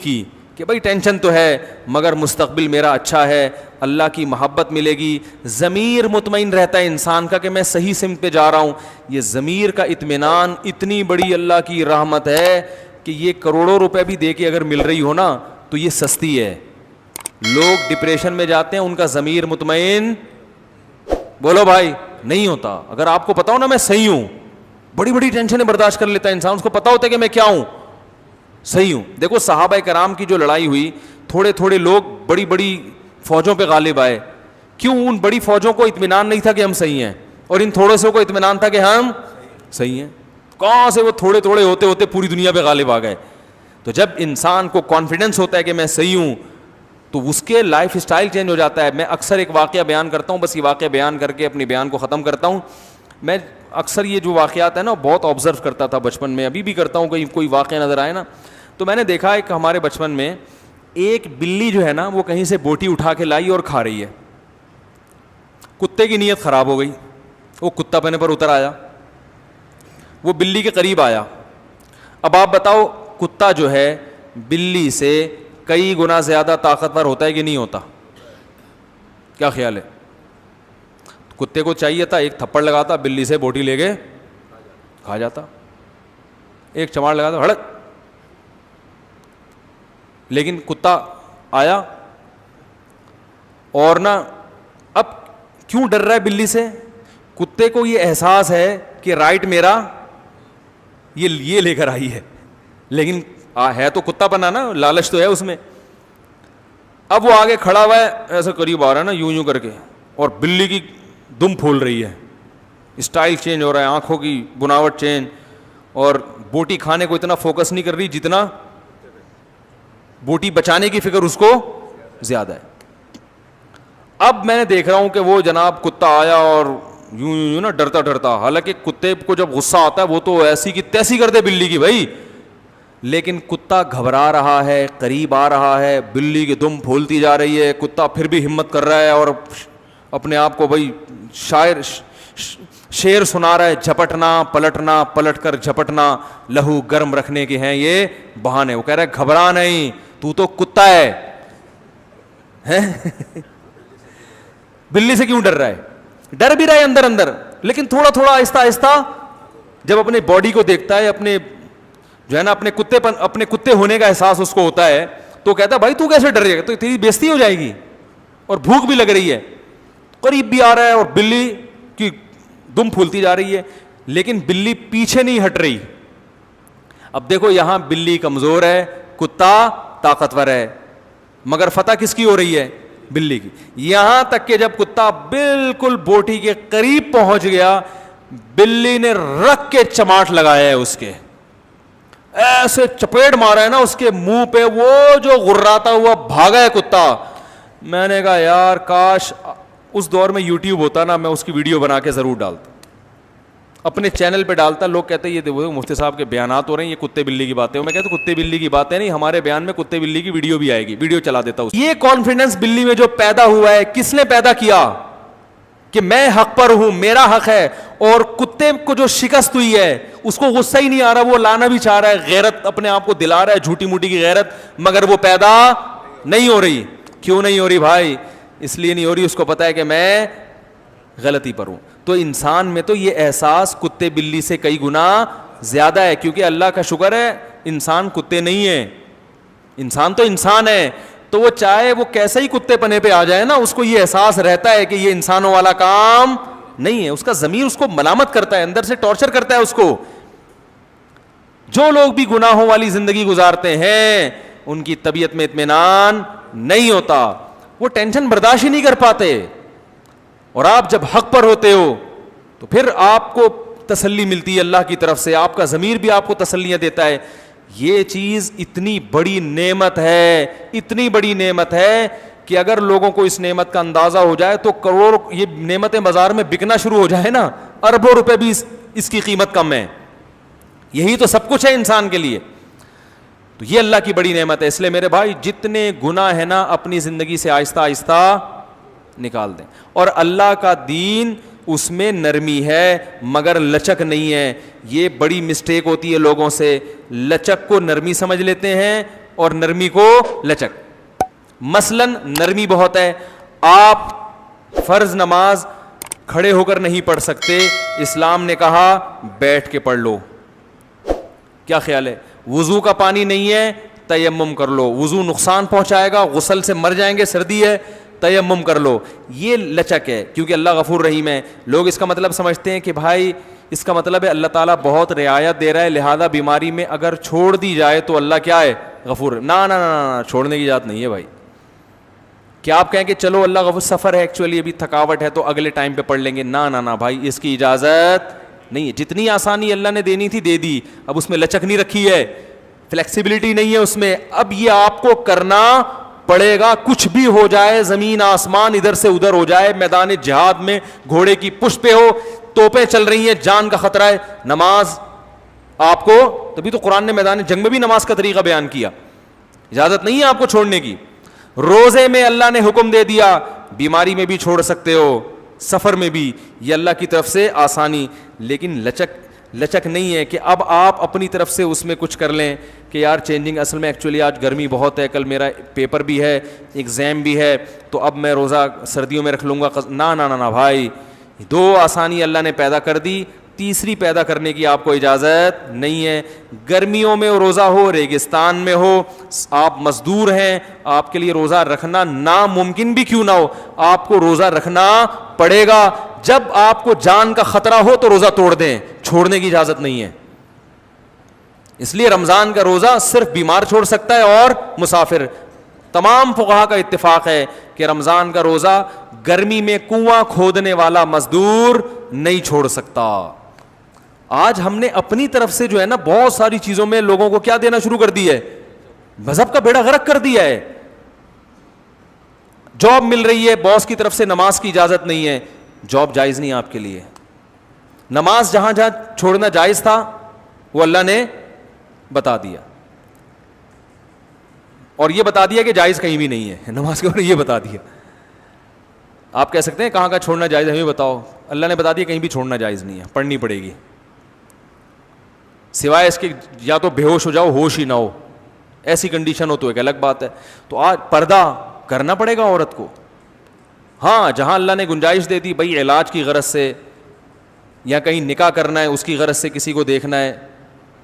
کی کہ بھائی ٹینشن تو ہے مگر مستقبل میرا اچھا ہے, اللہ کی محبت ملے گی, ضمیر مطمئن رہتا ہے انسان کا کہ میں صحیح سمت پہ جا رہا ہوں. یہ ضمیر کا اطمینان اتنی بڑی اللہ کی رحمت ہے کہ یہ کروڑوں روپے بھی دے کے اگر مل رہی ہو نا تو یہ سستی ہے. لوگ ڈپریشن میں جاتے ہیں, ان کا ضمیر مطمئن بولو بھائی نہیں ہوتا. اگر آپ کو پتا ہو نا میں صحیح ہوں, بڑی بڑی ٹینشنیں برداشت کر لیتا ہے انسان, اس کو پتا ہوتا ہے کہ میں کیا ہوں, صحیح ہوں. دیکھو صحابہ کرام کی جو لڑائی ہوئی, تھوڑے تھوڑے لوگ بڑی بڑی فوجوں پہ غالب آئے. کیوں؟ ان بڑی فوجوں کو اطمینان نہیں تھا کہ ہم صحیح ہیں, اور ان تھوڑے سے کو اطمینان تھا کہ ہم صحیح ہیں. کہاں سے وہ تھوڑے تھوڑے ہوتے ہوتے پوری دنیا پہ غالب آ گئے. تو جب انسان کو کانفیڈنس ہوتا ہے کہ میں صحیح ہوں تو اس کے لائف اسٹائل چینج ہو جاتا ہے. میں اکثر ایک واقعہ بیان کرتا ہوں, بس یہ واقعہ بیان کر کے اپنی بیان کو ختم کرتا ہوں. میں اکثر یہ جو واقعات ہیں نا بہت آبزرو کرتا تھا بچپن میں, ابھی بھی کرتا ہوں. کوئی واقعہ نظر آئے نا تو میں نے دیکھا ایک ہمارے بچپن میں ایک بلی جو ہے نا وہ کہیں سے بوٹی اٹھا کے لائی اور کھا رہی ہے. کتے کی نیت خراب ہو گئی, وہ کتا پنے پر اتر آیا, وہ بلی کے قریب آیا. اب آپ بتاؤ کتا جو ہے بلی سے کئی گنا زیادہ طاقتور ہوتا ہے کہ نہیں ہوتا؟ کیا خیال ہے؟ کتے کو چاہیے تھا ایک تھپڑ لگاتا, بلی سے بوٹی لے کے کھا جاتا, ایک چماڑ لگاتا ہڑک. لیکن کتا آیا اور نا اب کیوں ڈر رہا ہے بلی سے؟ کتے کو یہ احساس ہے کہ رائٹ میرا یہ لے کر آئی ہے, لیکن ہے تو کتا پنا نا, لالچ تو ہے اس میں. اب وہ آگے کھڑا ہوا ہے, ایسے قریب آ رہا ہے نا یوں یوں کر کے, اور بلی کی دم پھول رہی ہے, اسٹائل چینج ہو رہا ہے, آنکھوں کی بناوٹ چینج, اور بوٹی کھانے کو اتنا فوکس نہیں کر رہی جتنا بوٹی بچانے کی فکر اس کو زیادہ ہے. اب میں نے دیکھ رہا ہوں کہ وہ جناب کتا آیا اور یوں یوں نا ڈرتا ڈرتا, حالانکہ کتے کو جب غصہ آتا ہے وہ تو ایسی کی تیسی کر دے بلی کی بھائی, لیکن کتا گھبرا رہا ہے, قریب آ رہا ہے, بلی کی دم پھولتی جا رہی ہے, کتا پھر بھی ہمت کر رہا ہے اور اپنے آپ کو بھائی شعر سنا رہا ہے, جھپٹنا پلٹنا پلٹ کر جھپٹنا لہو گرم رکھنے کے ہیں یہ بہانے. وہ کہہ رہا ہے گھبرا نہیں, تو کتا ہے. بلی سے کیوں ڈر رہا ہے؟ ڈر بھی رہا ہے اندر اندر, لیکن تھوڑا تھوڑا آہستہ آہستہ جب اپنے باڈی کو دیکھتا ہے, اپنے جو ہے نا اپنے کتے ہونے کا احساس اس کو ہوتا ہے, تو کہتا ہے بھائی تو کیسے ڈر رہے گا, تو تیری بےزتی ہو جائے گی, اور بھوک بھی لگ رہی ہے. قریب بھی آ رہا ہے اور بلی کی دم پھولتی جا رہی ہے, لیکن بلی پیچھے نہیں ہٹ رہی. اب دیکھو یہاں بلی کمزور ہے, کتا طاقتور ہے, مگر فتح کس کی ہو رہی ہے؟ بلی کی. یہاں تک کہ جب کتا بالکل بوٹی کے قریب پہنچ گیا, بلی نے رکھ کے چماٹ لگایا ہے اس کے, ایسے چپیٹ مارا ہے نا اس کے منہ پہ, وہ جو غراتا ہوا بھاگا ہے کتا. میں نے کہا یار کاش اس دور میں یوٹیوب ہوتا نا, میں اس کی ویڈیو بنا کے ضرور ڈالتا, اپنے چینل پہ ڈالتا. لوگ کہتے ہیں یہ دیکھو مفتی صاحب کے بیانات ہو رہے ہیں, یہ کتے بلی کی باتیں. میں کہتا ہوں کتے بلی کی باتیں نہیں, ہمارے بیان میں کتے بلی کی ویڈیو بھی آئے گی, ویڈیو چلا دیتا ہوں. یہ کانفیڈنس بلی میں جو پیدا ہوا ہے, کس نے پیدا کیا؟ کہ میں حق پر ہوں, میرا حق ہے. اور کتے کو جو شکست ہوئی ہے اس کو غصہ ہی نہیں آ رہا, وہ لانا بھی چاہ رہا ہے, غیرت اپنے آپ کو دلا رہا ہے, جھوٹی موٹی کی غیرت, مگر وہ پیدا نہیں ہو رہی. کیوں نہیں ہو رہی بھائی؟ اس لیے نہیں ہو رہی, اس کو پتا ہے کہ میں غلطی پر ہوں. تو انسان میں تو یہ احساس کتے بلی سے کئی گنا زیادہ ہے, کیونکہ اللہ کا شکر ہے انسان کتے نہیں ہے, انسان تو انسان ہے. تو وہ چاہے وہ کیسے ہی کتے پنے پہ آ جائے نا, اس کو یہ احساس رہتا ہے کہ یہ انسانوں والا کام نہیں ہے. اس کا ضمیر اس کو ملامت کرتا ہے, اندر سے ٹارچر کرتا ہے اس کو. جو لوگ بھی گناہوں والی زندگی گزارتے ہیں ان کی طبیعت میں اطمینان نہیں ہوتا, وہ ٹینشن برداشت ہی نہیں کر پاتے. اور آپ جب حق پر ہوتے ہو تو پھر آپ کو تسلی ملتی ہے اللہ کی طرف سے, آپ کا ضمیر بھی آپ کو تسلیاں دیتا ہے. یہ چیز اتنی بڑی نعمت ہے, اتنی بڑی نعمت ہے کہ اگر لوگوں کو اس نعمت کا اندازہ ہو جائے تو کروڑ یہ نعمتیں بازار میں بکنا شروع ہو جائے نا, اربوں روپے بھی اس کی قیمت کم ہے. یہی تو سب کچھ ہے انسان کے لیے. تو یہ اللہ کی بڑی نعمت ہے. اس لیے میرے بھائی جتنے گناہ ہے نا اپنی زندگی سے آہستہ آہستہ نکال دیں. اور اللہ کا دین اس میں نرمی ہے مگر لچک نہیں ہے. یہ بڑی مسٹیک ہوتی ہے لوگوں سے, لچک کو نرمی سمجھ لیتے ہیں اور نرمی کو لچک. مثلاً نرمی بہت ہے, آپ فرض نماز کھڑے ہو کر نہیں پڑھ سکتے, اسلام نے کہا بیٹھ کے پڑھ لو. کیا خیال ہے؟ وضو کا پانی نہیں ہے, تیمم کر لو. وضو نقصان پہنچائے گا, غسل سے مر جائیں گے, سردی ہے, تیمم کر لو. یہ لچک ہے, کیونکہ اللہ غفور رحیم ہے. لوگ اس کا مطلب سمجھتے ہیں کہ بھائی اس کا مطلب ہے اللہ تعالیٰ بہت رعایت دے رہا ہے, لہذا بیماری میں اگر چھوڑ دی جائے تو اللہ کیا ہے؟ غفور. نا نا نا, چھوڑنے کی بات نہیں ہے بھائی. کیا آپ کہیں کہ چلو اللہ غفور, سفر ہے ایکچولی, ابھی تھکاوٹ ہے تو اگلے ٹائم پہ پڑھ لیں گے؟ نا نا نا بھائی, اس کی اجازت نہیں ہے. جتنی آسانی اللہ نے دینی تھی دے دی, اب اس میں لچک نہیں رکھی ہے, فلیکسیبلٹی نہیں ہے اس میں. اب یہ آپ کو کرنا پڑے گا, کچھ بھی ہو جائے, زمین آسمان ادھر سے ادھر ہو جائے, میدان جہاد میں گھوڑے کی پشت پہ ہو, توپیں چل رہی ہیں, جان کا خطرہ ہے, نماز آپ کو, تبھی تو قرآن نے میدان جنگ میں بھی نماز کا طریقہ بیان کیا. اجازت نہیں ہے آپ کو چھوڑنے کی. روزے میں اللہ نے حکم دے دیا, بیماری میں بھی چھوڑ سکتے ہو, سفر میں بھی, یہ اللہ کی طرف سے آسانی. لیکن لچک نہیں ہے کہ اب آپ اپنی طرف سے اس میں کچھ کر لیں کہ یار چینجنگ, اصل میں ایکچولی آج گرمی بہت ہے, کل میرا پیپر بھی ہے, ایگزام بھی ہے, تو اب میں روزہ سردیوں میں رکھ لوں گا. نا نا نا بھائی, دو آسانی اللہ نے پیدا کر دی, تیسری پیدا کرنے کی آپ کو اجازت نہیں ہے. گرمیوں میں روزہ ہو, ریگستان میں ہو, آپ مزدور ہیں, آپ کے لیے روزہ رکھنا ناممکن بھی کیوں نہ ہو, آپ کو روزہ رکھنا پڑے گا. جب آپ کو جان کا خطرہ ہو تو روزہ توڑ دیں, چھوڑنے کی اجازت نہیں ہے. اس لیے رمضان کا روزہ صرف بیمار چھوڑ سکتا ہے اور مسافر. تمام فقہا کا اتفاق ہے کہ رمضان کا روزہ گرمی میں کنواں کھودنے والا مزدور نہیں چھوڑ سکتا. آج ہم نے اپنی طرف سے جو ہے نا بہت ساری چیزوں میں لوگوں کو کیا دینا شروع کر دی ہے, مذہب کا بیڑا غرق کر دیا ہے. جاب مل رہی ہے, باس کی طرف سے نماز کی اجازت نہیں ہے, جاب جائز نہیں آپ کے لیے. نماز جہاں جہاں چھوڑنا جائز تھا وہ اللہ نے بتا دیا, اور یہ بتا دیا کہ جائز کہیں بھی نہیں ہے نماز کے اوپر, یہ بتا دیا. آپ کہہ سکتے ہیں کہاں کا چھوڑنا جائز ہے, ہمیں بتاؤ. اللہ نے بتا دیا کہیں بھی چھوڑنا جائز نہیں ہے, پڑھنی پڑے گی, سوائے اس کے یا تو بے ہوش ہو جاؤ, ہوش ہی نہ ہو, ایسی کنڈیشن ہو تو ایک الگ بات ہے. تو آج پردہ کرنا پڑے گا عورت کو. ہاں جہاں اللہ نے گنجائش دے دی, بھائی علاج کی غرض سے یا کہیں نکاح کرنا ہے اس کی غرض سے کسی کو دیکھنا ہے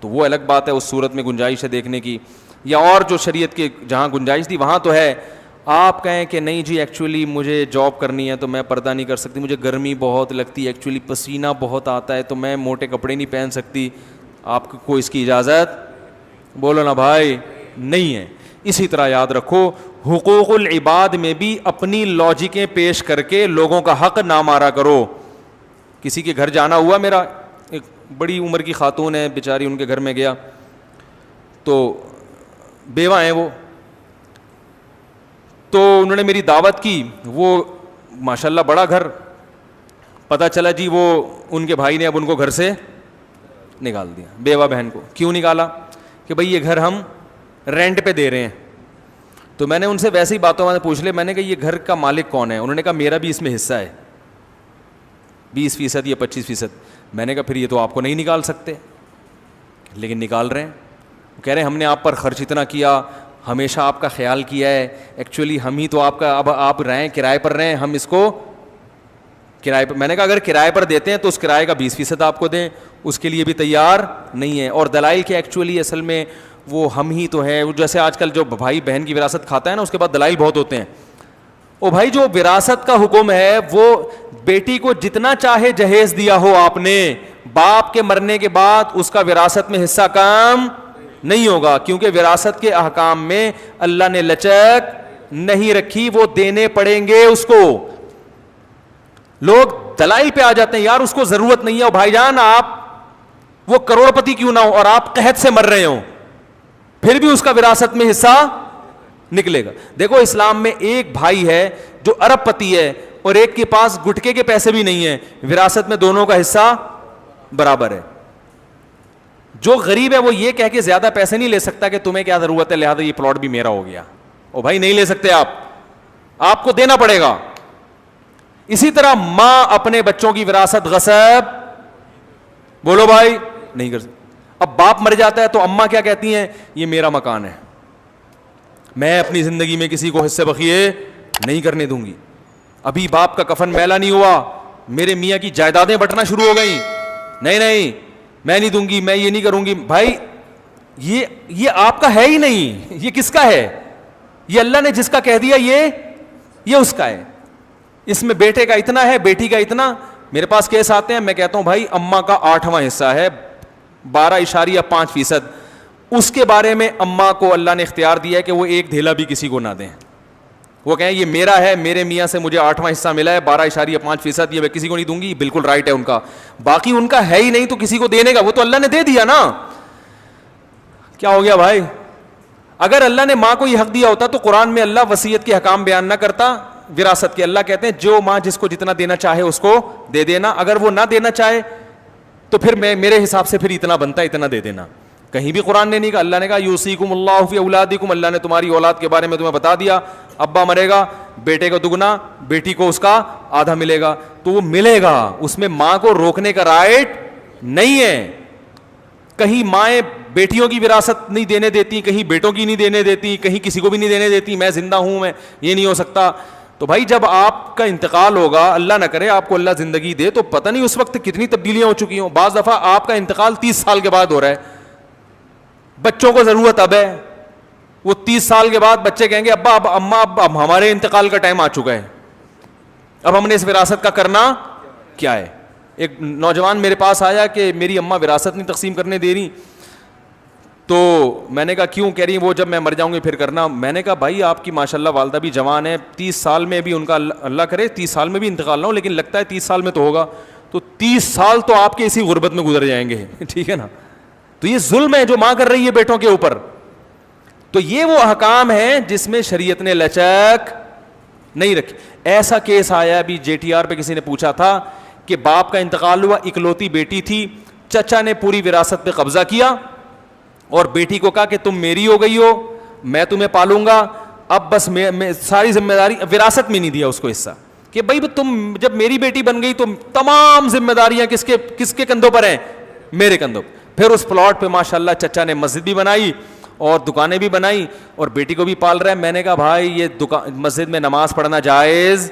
تو وہ الگ بات ہے, اس صورت میں گنجائش ہے دیکھنے کی. یا اور جو شریعت کے جہاں گنجائش تھی وہاں تو ہے. آپ کہیں کہ نہیں جی ایکچولی مجھے جاب کرنی ہے تو میں پردہ نہیں کر سکتی, مجھے گرمی بہت لگتی ہے, ایکچولی پسینہ بہت آتا ہے تو میں موٹے کپڑے نہیں پہن سکتی, آپ کو اس کی اجازت بولو نا بھائی نہیں ہے. اسی طرح یاد رکھو, حقوق العباد میں بھی اپنی لاجکیں پیش کر کے لوگوں کا حق نہ مارا کرو. کسی کے گھر جانا ہوا, میرا ایک بڑی عمر کی خاتون ہے بیچاری, ان کے گھر میں گیا تو بیوہ ہیں وہ, تو انہوں نے میری دعوت کی. وہ ماشاءاللہ بڑا گھر, پتہ چلا جی وہ ان کے بھائی نے اب ان کو گھر سے نکال دیا, بیوہ بہن کو. کیوں نکالا؟ کہ بھئی یہ گھر ہم رینٹ پہ دے رہے ہیں. تو میں نے ان سے ویسے ہی باتوں میں پوچھ لیا, میں نے کہا یہ گھر کا مالک کون ہے؟ انہوں نے کہا میرا بھی اس میں حصہ ہے 20% یا 25%. میں نے کہا پھر یہ تو آپ کو نہیں نکال سکتے, لیکن نکال رہے ہیں. کہہ رہے ہیں ہم نے آپ پر خرچ اتنا کیا, ہمیشہ آپ کا خیال کیا ہے, ایکچولی ہم ہی تو آپ کا, اب آپ رہیں کرائے پر رہیں, ہم اس کو کرائے پر. میں نے کہا اگر کرائے پر دیتے ہیں تو اس کرائے کا 20% آپ کو دیں, اس کے لیے بھی تیار نہیں ہے. اور دلائل کے ایکچولی اصل میں وہ ہم ہی تو ہیں, جیسے آج کل جو بھائی بہن کی وراثت کھاتا ہے نا اس کے بعد دلائل بہت ہوتے ہیں. او بھائی جو وراثت کا حکم ہے وہ بیٹی کو جتنا چاہے جہیز دیا ہو آپ نے, باپ کے مرنے کے بعد اس کا وراثت میں حصہ کم نہیں ہوگا, کیونکہ وراثت کے احکام میں اللہ نے لچک نہیں رکھی, وہ دینے پڑیں گے اس کو. لوگ دلائل پہ آ جاتے ہیں, یار اس کو ضرورت نہیں ہے. بھائی جان آپ وہ کروڑ پتی کیوں نہ ہو اور آپ قحط سے مر رہے ہوں, پھر بھی اس کا وراثت میں حصہ نکلے گا. دیکھو اسلام میں ایک بھائی ہے جو ارب پتی ہے اور ایک کے پاس گٹکے کے پیسے بھی نہیں ہیں, وراثت میں دونوں کا حصہ برابر ہے. جو غریب ہے وہ یہ کہہ کے زیادہ پیسے نہیں لے سکتا کہ تمہیں کیا ضرورت ہے لہذا یہ پلاٹ بھی میرا ہو گیا. او بھائی نہیں لے سکتے آپ کو دینا پڑے گا. اسی طرح ماں اپنے بچوں کی وراثت غصب بولو بھائی نہیں کر سکتی. اب باپ مر جاتا ہے تو اماں کیا کہتی ہیں, یہ میرا مکان ہے, میں اپنی زندگی میں کسی کو حصے بخیے نہیں کرنے دوں گی. ابھی باپ کا کفن میلا نہیں ہوا, میرے میاں کی جائیدادیں بٹنا شروع ہو گئیں, نہیں میں نہیں دوں گی, میں یہ نہیں کروں گی. بھائی یہ آپ کا ہے ہی نہیں, یہ کس کا ہے؟ یہ اللہ نے جس کا کہہ دیا یہ اس کا ہے. اس میں بیٹے کا اتنا ہے, بیٹی کا اتنا. میرے پاس کیس آتے ہیں, میں کہتا ہوں بھائی اماں کا 8واں حصہ ہے 12.5%, اس کے بارے میں اماں کو اللہ نے اختیار دیا ہے کہ وہ ایک دھیلا بھی کسی کو نہ دیں. وہ کہیں یہ میرا ہے, میرے میاں سے مجھے 8واں حصہ ملا ہے 12.5%, یہ میں کسی کو نہیں دوں گی. بالکل رائٹ ہے ان کا, باقی ان کا ہے ہی نہیں تو کسی کو دینے کا, وہ تو اللہ نے دے دیا نا. کیا ہو گیا بھائی؟ اگر اللہ نے ماں کو یہ حق دیا ہوتا تو قرآن میں اللہ وصیت کے حکام بیان نہ کرتا وراثت کے. اللہ کہتے ہیں جو ماں جس کو جتنا دینا چاہے اس کو دے دینا, اگر وہ نہ دینا چاہے تو پھر میرے حساب سے پھر اتنا بنتا ہے اتنا دے دینا. کہیں بھی قرآن نے نہیں کہا. اللہ نے کہا یوصیکم اللہ فی اولادکم, اللہ نے تمہاری اولاد کے بارے میں تمہیں بتا دیا, ابا مرے گا بیٹے کو دگنا, بیٹی کو اس کا آدھا ملے گا, تو وہ ملے گا. اس میں ماں کو روکنے کا رائٹ نہیں ہے. کہیں مائیں بیٹیوں کی وراثت نہیں دینے دیتی, کہیں بیٹوں کی نہیں دینے دیتی, کہیں کسی کو بھی نہیں دینے دیتی. میں زندہ ہوں, میں یہ نہیں ہو سکتا. تو بھائی جب آپ کا انتقال ہوگا, اللہ نہ کرے آپ کو اللہ زندگی دے, تو پتہ نہیں اس وقت کتنی تبدیلیاں ہو چکی ہوں. بعض دفعہ آپ کا انتقال 30 سال کے بعد ہو رہا ہے, بچوں کو ضرورت اب ہے, وہ 30 سال کے بعد بچے کہیں گے ابا اب اماں اب ہمارے انتقال کا ٹائم آ چکا ہے, اب ہم نے اس وراثت کا کرنا کیا ہے. ایک نوجوان میرے پاس آیا کہ میری اماں وراثت نہیں تقسیم کرنے دے رہی. تو میں نے کہا کیوں؟ کہہ رہی وہ جب میں مر جاؤں گی پھر کرنا. میں نے کہا بھائی آپ کی ماشاءاللہ والدہ بھی جوان ہے, 30 سال میں بھی ان کا اللہ کرے 30 سال میں بھی انتقال نہ ہو, لیکن لگتا ہے 30 سال میں تو ہوگا, تو 30 سال تو آپ کے اسی غربت میں گزر جائیں گے. ٹھیک ہے نا. تو یہ ظلم ہے جو ماں کر رہی ہے بیٹوں کے اوپر. تو یہ وہ احکام ہیں جس میں شریعت نے لچک نہیں رکھی. ایسا کیس آیا ابھی JTR پہ, کسی نے پوچھا تھا کہ باپ کا انتقال ہوا, اکلوتی بیٹی تھی, چچا نے پوری وراثت پہ قبضہ کیا اور بیٹی کو کہا کہ تم میری ہو گئی ہو, میں تمہیں پالوں گا, اب بس میں ساری ذمہ داری. وراثت میں نہیں دیا اس کو حصہ کہ بھائی تم جب میری بیٹی بن گئی تو تمام ذمہ داریاں کس کے کندھوں پر ہیں؟ میرے کندھوں. پھر اس پلاٹ پہ ماشاءاللہ چچا نے مسجد بھی بنائی اور دکانیں بھی بنائی اور بیٹی کو بھی پال رہا ہے. میں نے کہا بھائی یہ مسجد میں نماز پڑھنا جائز؟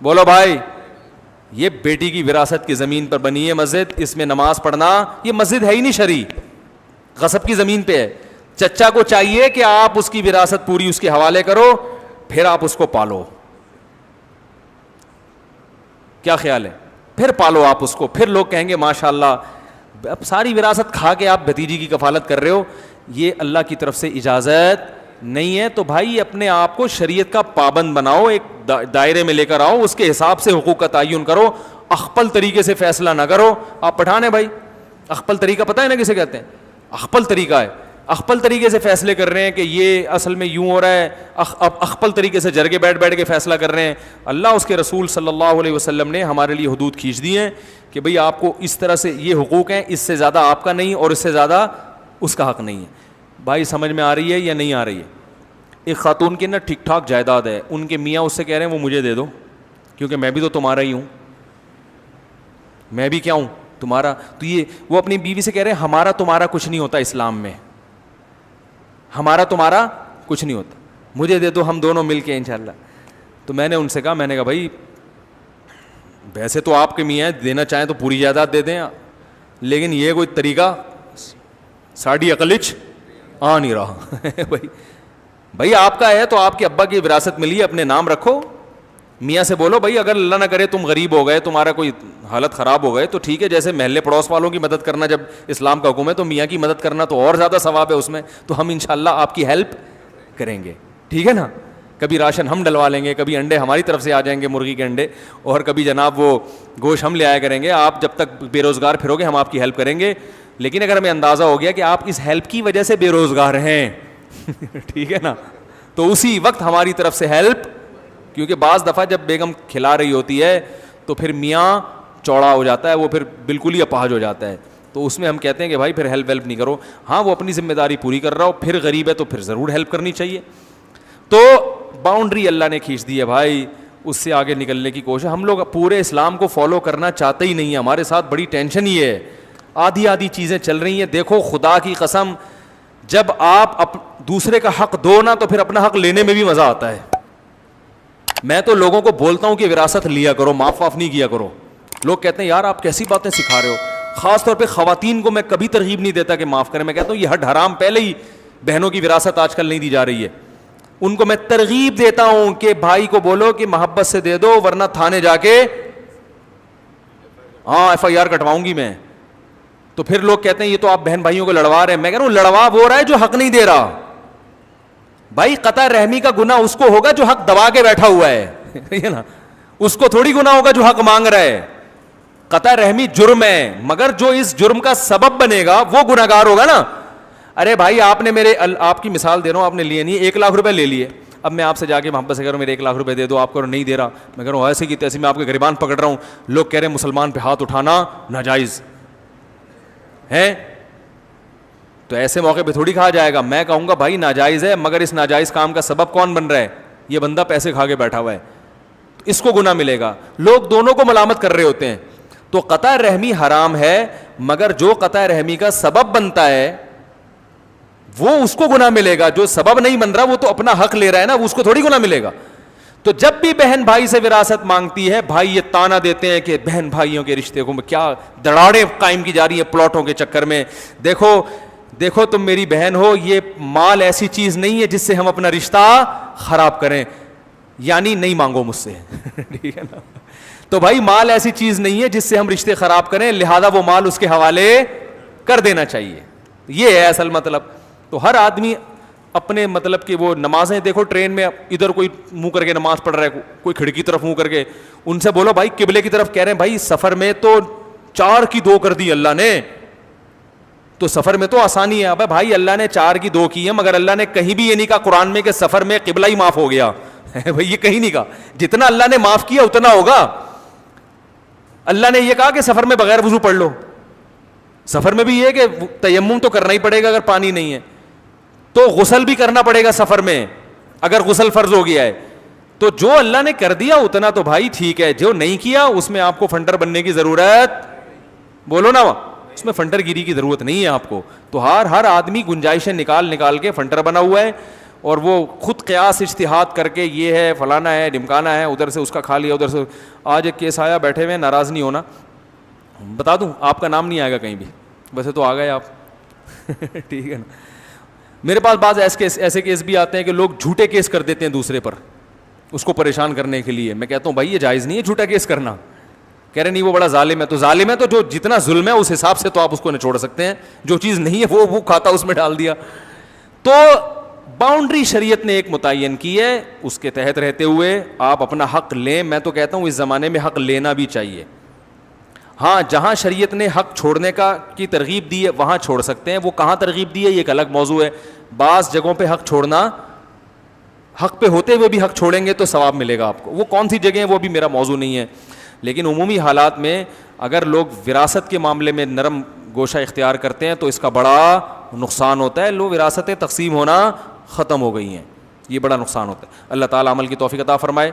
بولو بھائی, یہ بیٹی کی وراثت کی زمین پر بنی ہے مسجد, اس میں نماز پڑھنا, یہ مسجد ہے ہی نہیں شرعی, غصب کی زمین پہ ہے. چچا کو چاہیے کہ آپ اس کی وراثت پوری اس کے حوالے کرو, پھر آپ اس کو پالو. کیا خیال ہے؟ پھر پالو آپ اس کو, پھر لوگ کہیں گے ماشاءاللہ. اب ساری وراثت کھا کے آپ بھتیجی کی کفالت کر رہے ہو, یہ اللہ کی طرف سے اجازت نہیں ہے. تو بھائی اپنے آپ کو شریعت کا پابند بناؤ, ایک دائرے میں لے کر آؤ, اس کے حساب سے حقوق کا تعین کرو, اخپل طریقے سے فیصلہ نہ کرو. آپ پٹھان ہیں بھائی, اخپل طریقہ پتہ ہے نا کسے کہتے ہیں؟ اخپل طریقہ ہے. اخپل طریقے سے فیصلے کر رہے ہیں کہ یہ اصل میں یوں ہو رہا ہے, اخپل طریقے سے جرگے بیٹھ کے فیصلہ کر رہے ہیں. اللہ اس کے رسول صلی اللہ علیہ وسلم نے ہمارے لیے حدود کھینچ دی ہیں کہ بھئی آپ کو اس طرح سے یہ حقوق ہیں, اس سے زیادہ آپ کا نہیں اور اس سے زیادہ اس کا حق نہیں ہے. بھائی سمجھ میں آ رہی ہے یا نہیں آ رہی ہے؟ ایک خاتون کی نا ٹھیک ٹھاک جائیداد ہے, ان کے میاں اس سے کہہ رہے ہیں وہ مجھے دے دو, کیونکہ میں بھی تو تمہارا ہی ہوں, میں بھی کیا ہوں تمہارا. تو یہ وہ اپنی بیوی سے کہہ رہے ہیں ہمارا تمہارا کچھ نہیں ہوتا اسلام میں, ہمارا تمہارا کچھ نہیں ہوتا, مجھے دے دو, ہم دونوں مل کے انشاءاللہ. تو میں نے ان سے کہا, میں نے کہا بھائی ویسے تو آپ کے میاں دینا چاہیں تو پوری جائیداد دے دیں, لیکن یہ کوئی طریقہ ساڑھی عقلچ آ نہیں رہا. بھائی آپ کا ہے تو آپ کے ابا کی وراثت ملی ہے, اپنے نام رکھو. میاں سے بولو بھائی اگر اللہ نہ کرے تم غریب ہو گئے, تمہارا کوئی حالت خراب ہو گئے تو ٹھیک ہے, جیسے محلے پڑوس والوں کی مدد کرنا جب اسلام کا حکم ہے, تو میاں کی مدد کرنا تو اور زیادہ ثواب ہے اس میں, تو ہم انشاءاللہ آپ کی ہیلپ کریں گے. ٹھیک ہے نا. کبھی راشن ہم ڈلوا لیں گے, کبھی انڈے ہماری طرف سے آ جائیں گے, مرغی کے انڈے, اور کبھی جناب وہ گوشت ہم لے آیا کریں گے. آپ جب تک بے روزگار پھرو گے ہم آپ کی ہیلپ کریں گے. لیکن اگر ہمیں اندازہ ہو گیا کہ آپ اس ہیلپ کی وجہ سے بے روزگار ہیں ٹھیک ہے نا, تو اسی وقت ہماری طرف سے ہیلپ, کیونکہ بعض دفعہ جب بیگم کھلا رہی ہوتی ہے تو پھر میاں چوڑا ہو جاتا ہے, وہ پھر بالکل ہی اپاہج ہو جاتا ہے, تو اس میں ہم کہتے ہیں کہ بھائی پھر ہیلپ ویلپ نہیں کرو. ہاں وہ اپنی ذمہ داری پوری کر رہا ہو, پھر غریب ہے تو پھر ضرور ہیلپ کرنی چاہیے. تو باؤنڈری اللہ نے کھینچ دی ہے بھائی, اس سے آگے نکلنے کی کوشش. ہم لوگ پورے اسلام کو فالو کرنا چاہتے ہی نہیں ہیں, ہمارے ساتھ بڑی ٹینشن ہی ہے, آدھی چیزیں چل رہی ہیں. دیکھو خدا کی قسم, جب آپ دوسرے کا حق دو نا تو پھر اپنا حق لینے میں بھی مزہ آتا ہے. میں تو لوگوں کو بولتا ہوں کہ وراثت لیا کرو, معاف واف نہیں کیا کرو. لوگ کہتے ہیں یار آپ کیسی باتیں سکھا رہے ہو. خاص طور پہ خواتین کو میں کبھی ترغیب نہیں دیتا کہ معاف کریں. میں کہتا ہوں یہ حد حرام, پہلے ہی بہنوں کی وراثت آج کل نہیں دی جا رہی ہے. ان کو میں ترغیب دیتا ہوں کہ بھائی کو بولو کہ محبت سے دے دو, ورنہ تھانے جا کے FIR کٹواؤں گی میں. تو پھر لوگ کہتے ہیں یہ تو آپ بہن بھائیوں کو لڑوا رہے ہیں. میں کہہ رہا ہوں لڑوا وہ رہا ہے جو حق نہیں دے رہا. بھائی قطع رحمی کا گناہ اس کو ہوگا جو حق دبا کے بیٹھا ہوا ہے نا, اس کو تھوڑی گناہ ہوگا جو حق مانگ رہا ہے. قطع رحمی جرم ہے, مگر جو اس جرم کا سبب بنے گا وہ گناہگار ہوگا نا. ارے بھائی آپ نے آپ کی مثال دے رہا ہوں, آپ نے لیے نہیں, 1 لاکھ روپے لے لیے. اب میں آپ سے جا کے محبت سے کہہ رہا ہوں میرے 1 لاکھ روپے دے دو, آپ کو نہیں دے رہا. میں کہہ رہا ہوں ایسے کی تیسے میں آپ کے گریبان پکڑ رہا ہوں. لوگ کہہ رہے ہیں مسلمان پہ ہاتھ اٹھانا ناجائز ہے. تو ایسے موقع پہ تھوڑی کہا جائے گا. میں کہوں گا بھائی ناجائز ہے, مگر اس ناجائز کام کا سبب کون بن رہا ہے؟ یہ بندہ پیسے کھا کے بیٹھا ہوا ہے, اس کو گناہ ملے گا. لوگ دونوں کو ملامت کر رہے ہوتے ہیں. تو قطع رحمی حرام ہے, مگر جو قطع رحمی کا سبب بنتا ہے وہ اس کو گناہ ملے گا. جو سبب نہیں بن رہا وہ تو اپنا حق لے رہا ہے نا, اس کو تھوڑی گناہ ملے گا. تو جب بھی بہن بھائی سے وراثت مانگتی ہے, بھائی یہ تانا دیتے ہیں کہ بہن بھائیوں کے رشتے کو کیا دراڑیں قائم کی جا رہی ہیں پلاٹوں کے چکر میں. دیکھو تم میری بہن ہو, یہ مال ایسی چیز نہیں ہے جس سے ہم اپنا رشتہ خراب کریں, یعنی نہیں مانگو مجھ سے ٹھیک ہے نا. تو بھائی مال ایسی چیز نہیں ہے جس سے ہم رشتے خراب کریں, لہذا وہ مال اس کے حوالے کر دینا چاہیے. یہ ہے اصل مطلب. تو ہر آدمی اپنے مطلب کہ وہ نمازیں دیکھو ٹرین میں ادھر کوئی منہ کر کے نماز پڑھ رہا ہے, کوئی کھڑکی طرف منہ کر کے, ان سے بولو بھائی قبلے کی طرف. کہہ رہے ہیں بھائی سفر میں تو 4 کی 2 کر دی اللہ نے, تو سفر میں تو آسانی ہے. اب بھائی اللہ نے 4 کی 2 کی ہے, مگر اللہ نے کہیں بھی یہ نہیں کہا قرآن میں کہ سفر میں قبلہ ہی معاف ہو گیا بھائی یہ کہیں نہیں کہا. جتنا اللہ نے معاف کیا اتنا ہوگا. اللہ نے یہ کہا کہ سفر میں بغیر وضو پڑھ لو. سفر میں بھی یہ کہ تیمم تو کرنا ہی پڑے گا اگر پانی نہیں ہے, تو غسل بھی کرنا پڑے گا سفر میں اگر غسل فرض ہو گیا ہے. تو جو اللہ نے کر دیا اتنا تو بھائی ٹھیک ہے, جو نہیں کیا اس میں آپ کو فنڈر بننے کی ضرورت, بولو نا, اس میں فنٹر گیری کی ضرورت نہیں ہے آپ کو. تو ہر آدمی گنجائشیں نکال کے فنٹر بنا ہوا ہے, اور وہ خود قیاس اجتہاد کر کے یہ ہے فلانا ہے ڈمکانا ہے, ادھر سے اس کا کھا لیا ادھر سے. آج ایک کیس آیا, بیٹھے ہوئے, ناراض نہیں ہونا, بتا دوں آپ کا نام نہیں آئے گا کہیں بھی, ویسے تو آ گئے آپ ٹھیک ہے نا. میرے پاس بعض ایسے کیس بھی آتے ہیں کہ لوگ جھوٹے کیس کر دیتے ہیں دوسرے پر اس کو پریشان کرنے کے لیے. میں کہتا ہوں بھائی یہ جائز نہیں ہے جھوٹا کیس کرنا. کہہ رہے نہیں وہ بڑا ظالم ہے. تو ظالم ہے تو جو جتنا ظلم ہے اس حساب سے تو آپ اس کو نچوڑ سکتے ہیں, جو چیز نہیں ہے وہ کھاتا اس میں ڈال دیا. تو باؤنڈری شریعت نے ایک متعین کی ہے, اس کے تحت رہتے ہوئے آپ اپنا حق لیں. میں تو کہتا ہوں اس زمانے میں حق لینا بھی چاہیے. ہاں جہاں شریعت نے حق چھوڑنے کی ترغیب دی ہے وہاں چھوڑ سکتے ہیں. وہ کہاں ترغیب دی ہے یہ ایک الگ موضوع ہے. بعض جگہوں پہ حق چھوڑنا, حق پہ ہوتے ہوئے بھی حق چھوڑیں گے تو ثواب ملے گا آپ کو. وہ کون سی جگہیں وہ بھی میرا موضوع نہیں ہے. لیکن عمومی حالات میں اگر لوگ وراثت کے معاملے میں نرم گوشہ اختیار کرتے ہیں تو اس کا بڑا نقصان ہوتا ہے. لوگ وراثتیں تقسیم ہونا ختم ہو گئی ہیں, یہ بڑا نقصان ہوتا ہے. اللہ تعالیٰ عمل کی توفیق عطا فرمائے.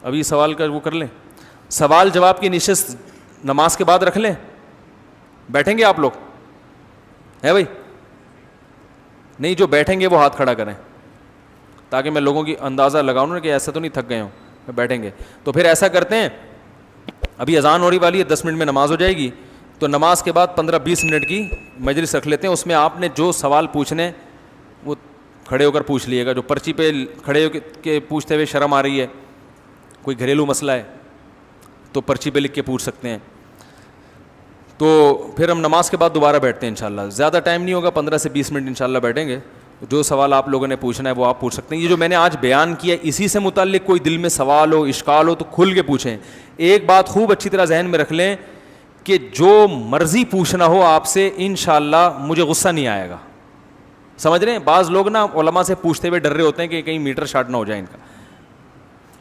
ابھی سوال کا وہ کر لیں, سوال جواب کی نشست نماز کے بعد رکھ لیں. بیٹھیں گے آپ لوگ ہے بھائی؟ نہیں, جو بیٹھیں گے وہ ہاتھ کھڑا کریں تاکہ میں لوگوں کی اندازہ لگاؤں نا کہ ایسا تو نہیں تھک گئے ہوں. بیٹھیں گے تو پھر ایسا کرتے ہیں, ابھی اذان ہونے والی ہے, 10 منٹ میں نماز ہو جائے گی, تو نماز کے بعد 15-20 منٹ کی مجلس رکھ لیتے ہیں. اس میں آپ نے جو سوال پوچھنے وہ کھڑے ہو کر پوچھ لیے گا. جو پرچی پہ کھڑے ہو کے پوچھتے ہوئے شرم آ رہی ہے, کوئی گھریلو مسئلہ ہے تو پرچی پہ لکھ کے پوچھ سکتے ہیں. تو پھر ہم نماز کے بعد دوبارہ بیٹھتے ہیں انشاءاللہ. زیادہ ٹائم نہیں ہوگا, 15 سے 20 منٹ انشاءاللہ بیٹھیں گے. جو سوال آپ لوگوں نے پوچھنا ہے وہ آپ پوچھ سکتے ہیں. یہ جو میں نے آج بیان کیا اسی سے متعلق کوئی دل میں سوال ہو, اشکال ہو تو کھل کے پوچھیں. ایک بات خوب اچھی طرح ذہن میں رکھ لیں کہ جو مرضی پوچھنا ہو آپ سے انشاءاللہ مجھے غصہ نہیں آئے گا. سمجھ رہے ہیں؟ بعض لوگ نا علماء سے پوچھتے ہوئے ڈر رہے ہوتے ہیں کہ کہیں میٹر شارٹ نہ ہو جائے ان کا.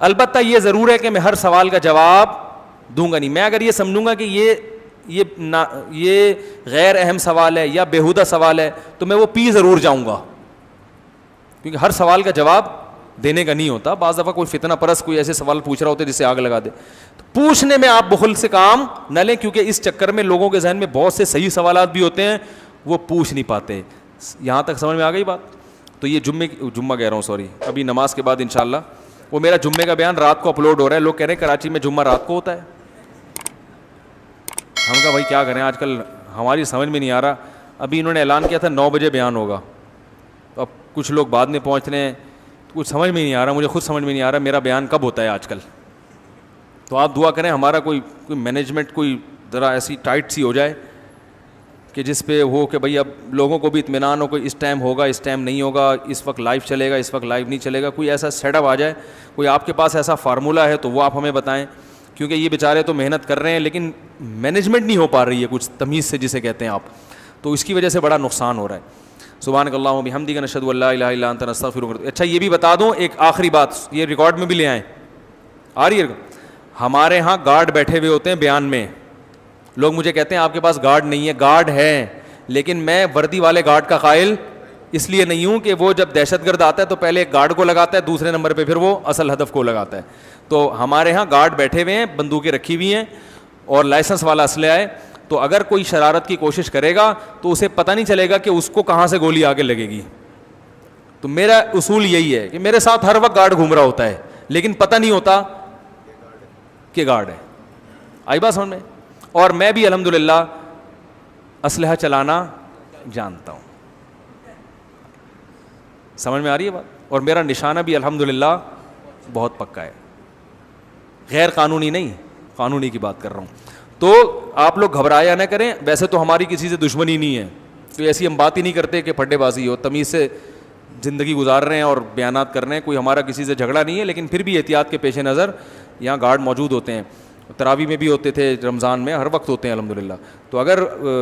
البتہ یہ ضرور ہے کہ میں ہر سوال کا جواب دوں گا نہیں. میں اگر یہ سمجھوں گا کہ یہ غیر اہم سوال ہے یا بیہودہ سوال ہے تو میں وہ پی ضرور جاؤں گا, کیونکہ ہر سوال کا جواب دینے کا نہیں ہوتا. بعض دفعہ کوئی فتنہ پرست کوئی ایسے سوال پوچھ رہا ہوتا ہے جس سے آگ لگا دے. تو پوچھنے میں آپ بخل سے کام نہ لیں, کیونکہ اس چکر میں لوگوں کے ذہن میں بہت سے صحیح سوالات بھی ہوتے ہیں وہ پوچھ نہیں پاتے. یہاں تک سمجھ میں آ گئی بات؟ تو یہ جمعہ کہہ رہا ہوں سوری، ابھی نماز کے بعد انشاءاللہ وہ میرا جمعے کا بیان رات کو اپلوڈ ہو رہا ہے. لوگ کہہ رہے ہیں کراچی میں جمعہ رات کو ہوتا ہے. ہم کہا بھائی کیا کریں، آج کل ہماری سمجھ میں نہیں آ رہا. ابھی انہوں نے اعلان کیا تھا 9 بجے بیان ہوگا، تو اب کچھ لوگ بعد میں پہنچ رہے ہیں، کچھ سمجھ میں نہیں آ رہا، مجھے خود سمجھ میں نہیں آ رہا میرا بیان کب ہوتا ہے آج کل. تو آپ دعا کریں ہمارا کوئی مینجمنٹ کوئی ذرا ایسی ٹائٹ سی ہو جائے کہ جس پہ ہو کہ بھائی اب لوگوں کو بھی اطمینان ہو، کوئی اس ٹائم ہوگا اس ٹائم نہیں ہوگا، اس وقت لائیو چلے گا اس وقت لائیو نہیں چلے گا. کوئی ایسا سیٹ اپ آ جائے، کوئی آپ کے پاس ایسا فارمولہ ہے تو وہ آپ ہمیں بتائیں، کیونکہ یہ بیچارے تو محنت کر رہے ہیں لیکن مینجمنٹ نہیں ہو پا رہی ہے کچھ تمیز سے جسے کہتے ہیں آپ، تو اس کی وجہ سے بڑا نقصان ہو رہا ہے. سبحانک اللہم و بحمدک نشہد ان لا الہ الا انت نستغفرک. اچھا یہ بھی بتا دوں ایک آخری بات، یہ ریکارڈ میں بھی لے آئیں، آ رہی ہے. ہمارے ہاں گارڈ بیٹھے ہوئے ہوتے ہیں بیان میں. لوگ مجھے کہتے ہیں آپ کے پاس گارڈ نہیں ہے. گارڈ ہے، لیکن میں وردی والے گارڈ کا قائل اس لیے نہیں ہوں کہ وہ جب دہشت گرد آتا ہے تو پہلے ایک گارڈ کو لگاتا ہے، دوسرے نمبر پہ پھر وہ اصل ہدف کو لگاتا ہے. تو ہمارے ہاں گارڈ بیٹھے ہوئے ہیں، بندوقیں رکھی ہوئی ہیں اور لائسنس والا اسلحہ ہے. تو اگر کوئی شرارت کی کوشش کرے گا تو اسے پتہ نہیں چلے گا کہ اس کو کہاں سے گولی آگے لگے گی. تو میرا اصول یہی ہے کہ میرے ساتھ ہر وقت گارڈ گھوم رہا ہوتا ہے لیکن پتہ نہیں ہوتا کہ گارڈ ہے. آئی بات سمجھ میں؟ اور میں بھی الحمدللہ اسلحہ چلانا جانتا ہوں. سمجھ میں آ رہی ہے بات؟ اور میرا نشانہ بھی الحمدللہ بہت پکا ہے، غیر قانونی نہیں، قانونی کی بات کر رہا ہوں. تو آپ لوگ گھبرایا نہ کریں. ویسے تو ہماری کسی سے دشمنی نہیں ہے، تو ایسی ہم بات ہی نہیں کرتے کہ پھڈے بازی ہو، تمیز سے زندگی گزار رہے ہیں اور بیانات کر رہے ہیں. کوئی ہمارا کسی سے جھگڑا نہیں ہے، لیکن پھر بھی احتیاط کے پیش نظر یہاں گارڈ موجود ہوتے ہیں. تراویح میں بھی ہوتے تھے، رمضان میں ہر وقت ہوتے ہیں الحمدللہ. تو اگر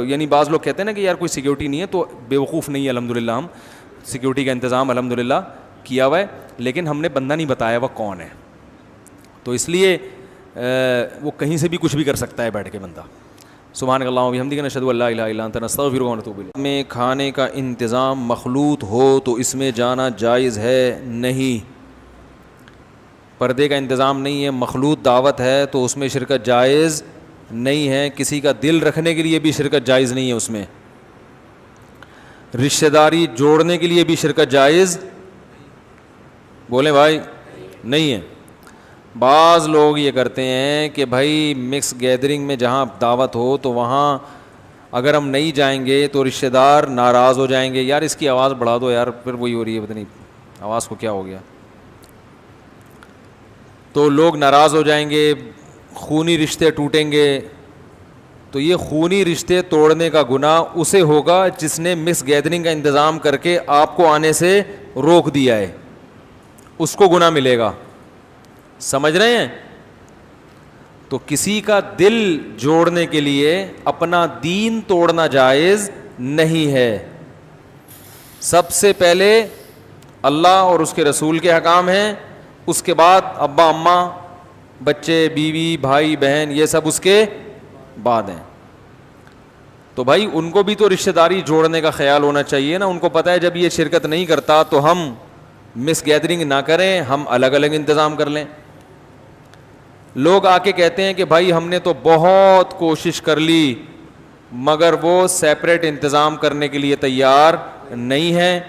یعنی بعض لوگ کہتے ہیں نا کہ یار کوئی سیکیورٹی نہیں ہے، تو بے وقوف نہیں ہے الحمدللہ. ہم سیکیورٹی کا انتظام الحمدللہ کیا ہوا ہے، لیکن ہم نے بندہ نہیں بتایا وہ کون ہے. تو اس لیے وہ کہیں سے بھی کچھ بھی کر سکتا ہے بیٹھ کے بندہ. سبحانک اللہم و بحمدک نشہد ان لا الہ الا انت نستغفرک و نتوب الیک. میں کھانے کا انتظام مخلوط ہو تو اس میں جانا جائز ہے؟ نہیں، پردے کا انتظام نہیں ہے، مخلوط دعوت ہے تو اس میں شرکت جائز نہیں ہے. کسی کا دل رکھنے کے لیے بھی شرکت جائز نہیں ہے اس میں. رشتہ داری جوڑنے کے لیے بھی شرکت جائز بولیں بھائی نہیں ہے. بعض لوگ یہ کرتے ہیں کہ بھائی مکس گیدرنگ میں جہاں دعوت ہو تو وہاں اگر ہم نہیں جائیں گے تو رشتہ دار ناراض ہو جائیں گے. یار اس کی آواز بڑھا دو یار، پھر وہی ہو رہی ہے، پتہ نہیں آواز کو کیا ہو گیا. تو لوگ ناراض ہو جائیں گے، خونی رشتے ٹوٹیں گے. تو یہ خونی رشتے توڑنے کا گناہ اسے ہوگا جس نے مکس گیدرنگ کا انتظام کر کے آپ کو آنے سے روک دیا ہے، اس کو گناہ ملے گا. سمجھ رہے ہیں؟ تو کسی کا دل جوڑنے کے لیے اپنا دین توڑنا جائز نہیں ہے. سب سے پہلے اللہ اور اس کے رسول کے احکام ہیں، اس کے بعد ابا اماں، بچے، بیوی، بھائی بہن، یہ سب اس کے بعد ہیں. تو بھائی ان کو بھی تو رشتہ داری جوڑنے کا خیال ہونا چاہیے نا. ان کو پتہ ہے جب یہ شرکت نہیں کرتا تو ہم مس گیدرنگ نہ کریں، ہم الگ الگ انتظام کر لیں. لوگ آ کے کہتے ہیں کہ بھائی ہم نے تو بہت کوشش کر لی مگر وہ سیپریٹ انتظام کرنے کے لیے تیار نہیں ہے،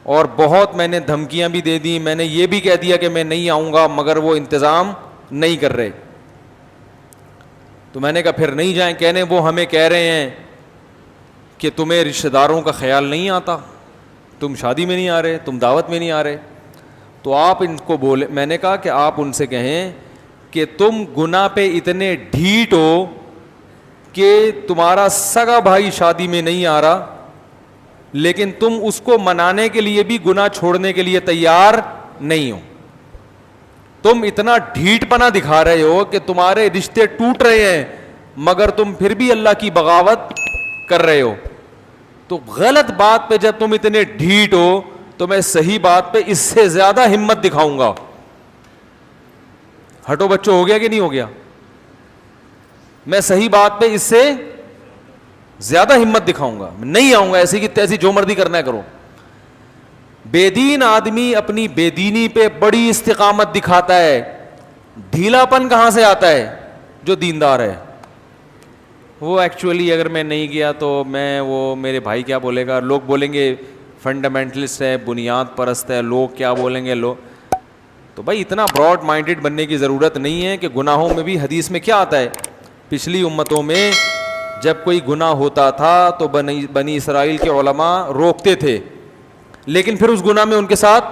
اور بہت میں نے دھمکیاں بھی دے دی، میں نے یہ بھی کہہ دیا کہ میں نہیں آؤں گا، مگر وہ انتظام نہیں کر رہے. تو میں نے کہا پھر نہیں جائیں. کہنے وہ ہمیں کہہ رہے ہیں کہ تمہیں رشتہ داروں کا خیال نہیں آتا، تم شادی میں نہیں آ رہے، تم دعوت میں نہیں آ رہے. تو آپ ان کو بولے، میں نے کہا کہ آپ ان سے کہیں کہ تم گناہ پہ اتنے ڈھیٹ ہو کہ تمہارا سگا بھائی شادی میں نہیں آ رہا، لیکن تم اس کو منانے کے لیے بھی گناہ چھوڑنے کے لیے تیار نہیں ہو. تم اتنا ڈھیٹ پنا دکھا رہے ہو کہ تمہارے رشتے ٹوٹ رہے ہیں مگر تم پھر بھی اللہ کی بغاوت کر رہے ہو. تو غلط بات پہ جب تم اتنے ڈھیٹ ہو تو میں صحیح بات پہ اس سے زیادہ ہمت دکھاؤں گا. ہٹو بچوں، ہو گیا کہ نہیں ہو گیا؟ میں صحیح بات پہ اس سے زیادہ ہمت دکھاؤں گا. نہیں آؤں گا ایسی کی تیسی، جو مرضی کرنا ہے کرو. بے دین آدمی اپنی بے دینی پہ بڑی استقامت دکھاتا ہے. ڈھیلا پن کہاں سے آتا ہے؟ جو دیندار ہے. وہ ایکچولی اگر میں نہیں گیا تو میں وہ میرے بھائی کیا بولے گا, لوگ بولیں گے فنڈامنٹلسٹ ہے, بنیاد پرست ہے, لوگ کیا بولیں گے تو بھائی اتنا براڈ مائنڈیڈ بننے کی ضرورت نہیں ہے کہ گناہوں میں بھی حدیث میں کیا آتا ہے, پچھلی امتوں میں جب کوئی گناہ ہوتا تھا تو بنی اسرائیل کے علماء روکتے تھے, لیکن پھر اس گناہ میں ان کے ساتھ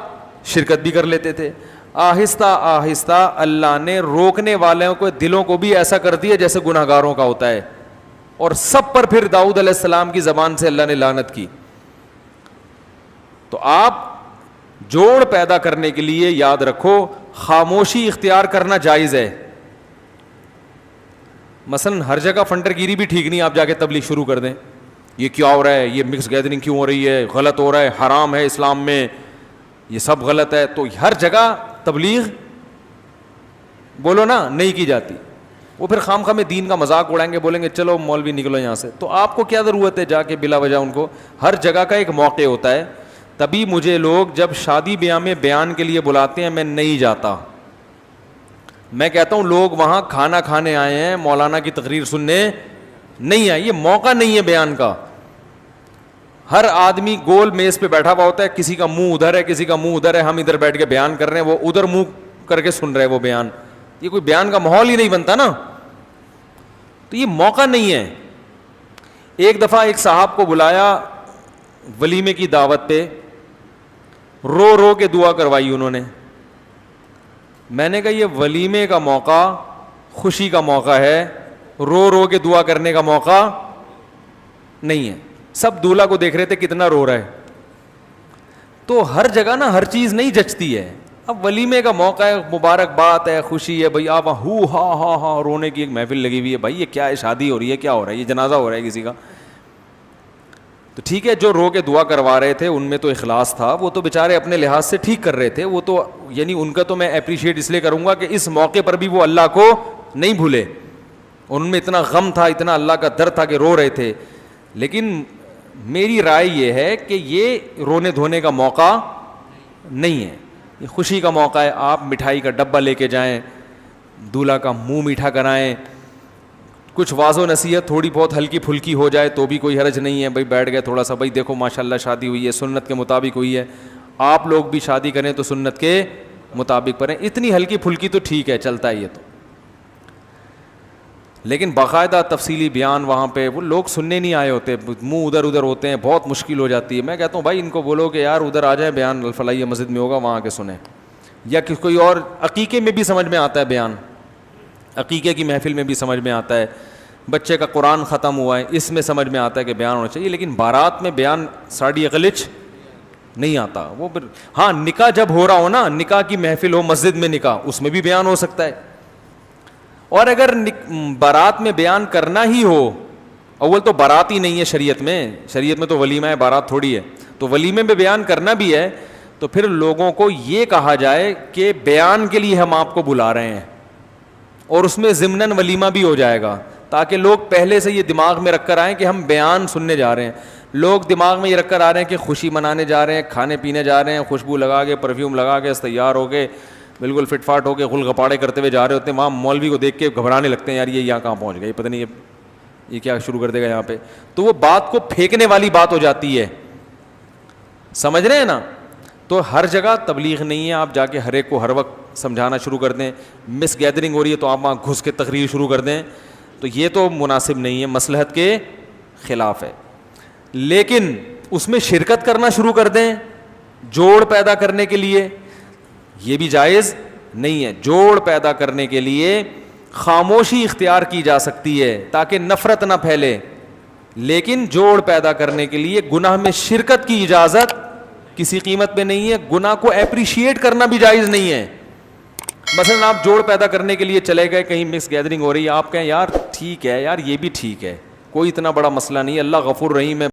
شرکت بھی کر لیتے تھے. آہستہ آہستہ اللہ نے روکنے والوں کو دلوں کو بھی ایسا کر دیا جیسے گناہ گاروں کا ہوتا ہے, اور سب پر پھر داؤد علیہ السلام کی زبان سے اللہ نے لعنت کی. تو آپ جوڑ پیدا کرنے کے لیے یاد رکھو خاموشی اختیار کرنا جائز ہے. مثلا ہر جگہ فنٹر گیری بھی ٹھیک نہیں, آپ جا کے تبلیغ شروع کر دیں, یہ کیا ہو رہا ہے, یہ مکس گیدرنگ کیوں ہو رہی ہے, غلط ہو رہا ہے, حرام ہے اسلام میں, یہ سب غلط ہے, تو ہر جگہ تبلیغ بولو نا نہیں کی جاتی. وہ پھر خام خواہ میں دین کا مذاق اڑائیں گے, بولیں گے چلو مولوی نکلو یہاں سے. تو آپ کو کیا ضرورت ہے جا کے بلا وجہ ان کو, ہر جگہ کا ایک موقع ہوتا ہے. تبھی مجھے لوگ جب شادی بیاہ میں بیان کے لیے بلاتے ہیں میں نہیں جاتا. میں کہتا ہوں لوگ وہاں کھانا کھانے آئے ہیں, مولانا کی تقریر سننے نہیں آئے, یہ موقع نہیں ہے بیان کا. ہر آدمی گول میز پہ بیٹھا ہوا ہوتا ہے, کسی کا منہ ادھر ہے, کسی کا منہ ادھر ہے, ہم ادھر بیٹھ کے بیان کر رہے ہیں, وہ ادھر منہ کر کے سن رہے ہیں وہ بیان. یہ کوئی بیان کا ماحول ہی نہیں بنتا نا, تو یہ موقع نہیں ہے. ایک دفعہ ایک صاحب کو بلایا ولیمے کی دعوت پہ, رو رو کے دعا کروائی انہوں نے. میں نے کہا یہ ولیمے کا موقع خوشی کا موقع ہے, رو رو کے دعا کرنے کا موقع نہیں ہے. سب دولہا کو دیکھ رہے تھے کتنا رو رہا ہے. تو ہر جگہ نا ہر چیز نہیں جچتی ہے. اب ولیمے کا موقع ہے, مبارک بات ہے, خوشی ہے, بھائی آپ ہو ہاں ہاں ہاں رونے کی ایک محفل لگی ہوئی ہے, بھائی یہ کیا ہے, شادی ہو رہی ہے, کیا ہو رہا ہے, یہ جنازہ ہو رہا ہے کسی کا. تو ٹھیک ہے, جو رو کے دعا کروا رہے تھے ان میں تو اخلاص تھا, وہ تو بیچارے اپنے لحاظ سے ٹھیک کر رہے تھے, وہ تو یعنی ان کا تو میں اپریشیٹ اس لیے کروں گا کہ اس موقع پر بھی وہ اللہ کو نہیں بھولے. ان میں اتنا غم تھا, اتنا اللہ کا درد تھا کہ رو رہے تھے. لیکن میری رائے یہ ہے کہ یہ رونے دھونے کا موقع نہیں ہے, یہ خوشی کا موقع ہے. آپ مٹھائی کا ڈبہ لے کے جائیں, دولہا کا منہ میٹھا کرائیں, کچھ واض و نصیحت تھوڑی بہت ہلکی پھلکی ہو جائے تو بھی کوئی حرج نہیں ہے. بھائی بیٹھ گئے تھوڑا سا, بھائی دیکھو ماشاءاللہ شادی ہوئی ہے, سنت کے مطابق ہوئی ہے, آپ لوگ بھی شادی کریں تو سنت کے مطابق کریں. اتنی ہلکی پھلکی تو ٹھیک ہے, چلتا ہے یہ تو. لیکن باقاعدہ تفصیلی بیان وہاں پہ وہ لوگ سننے نہیں آئے ہوتے, منہ ادھر ادھر ہوتے ہیں, بہت مشکل ہو جاتی ہے. میں کہتا ہوں بھائی ان کو بولو کہ یار ادھر آ جائیں, بیان الفلاحیہ مسجد میں ہوگا, وہاں آ کے سنیں. یا کوئی اور عقیقے میں بھی سمجھ میں آتا ہے بیان, عقیقے کی محفل میں بھی سمجھ میں آتا ہے, بچے کا قرآن ختم ہوا ہے اس میں سمجھ میں آتا ہے کہ بیان ہونا چاہیے. لیکن بارات میں بیان ساڑی اقلچ نہیں آتا. وہ ہاں نکاح جب ہو رہا ہو نا, نکاح کی محفل ہو مسجد میں نکاح, اس میں بھی بیان ہو سکتا ہے. اور اگر بارات میں بیان کرنا ہی ہو, اول تو بارات ہی نہیں ہے شریعت میں تو ولیمہ ہے, بارات تھوڑی ہے. تو ولیمے میں بیان کرنا بھی ہے تو پھر لوگوں کو یہ کہا جائے کہ بیان کے لیے ہم آپ کو بلا رہے ہیں, اور اس میں ضمناً ولیمہ بھی ہو جائے گا, تاکہ لوگ پہلے سے یہ دماغ میں رکھ کر آئیں کہ ہم بیان سننے جا رہے ہیں. لوگ دماغ میں یہ رکھ کر آ رہے ہیں کہ خوشی منانے جا رہے ہیں, کھانے پینے جا رہے ہیں, خوشبو لگا کے پرفیوم لگا کے تیار ہو کے بالکل فٹ فاٹ ہو کے غل غپاڑے کرتے ہوئے جا رہے ہوتے ہیں. وہاں مولوی کو دیکھ کے گھبرانے لگتے ہیں, یار یہ یہاں کہاں پہنچ گئے, پتہ نہیں یہ کیا شروع کر دے گا یہاں پہ. تو وہ بات کو پھینکنے والی بات ہو جاتی ہے, سمجھ رہے ہیں نا. تو ہر جگہ تبلیغ نہیں ہے, آپ جا کے ہر ایک کو ہر وقت سمجھانا شروع کر دیں. مس گیدرنگ ہو رہی ہے تو آپ وہاں گھس کے تقریر شروع کر دیں, تو یہ تو مناسب نہیں ہے, مصلحت کے خلاف ہے. لیکن اس میں شرکت کرنا شروع کر دیں جوڑ پیدا کرنے کے لیے, یہ بھی جائز نہیں ہے. جوڑ پیدا کرنے کے لیے خاموشی اختیار کی جا سکتی ہے تاکہ نفرت نہ پھیلے, لیکن جوڑ پیدا کرنے کے لیے گناہ میں شرکت کی اجازت کسی قیمت پہ نہیں ہے. گناہ کو اپریشیٹ کرنا بھی جائز نہیں ہے. مثلا آپ جوڑ پیدا کرنے کے لیے چلے گئے, کہیں مکس گیدرنگ ہو رہی ہے, آپ کہیں یار ٹھیک ہے یار, یہ بھی ٹھیک ہے, کوئی اتنا بڑا مسئلہ نہیں ہے, اللہ غفور رحیم ہے.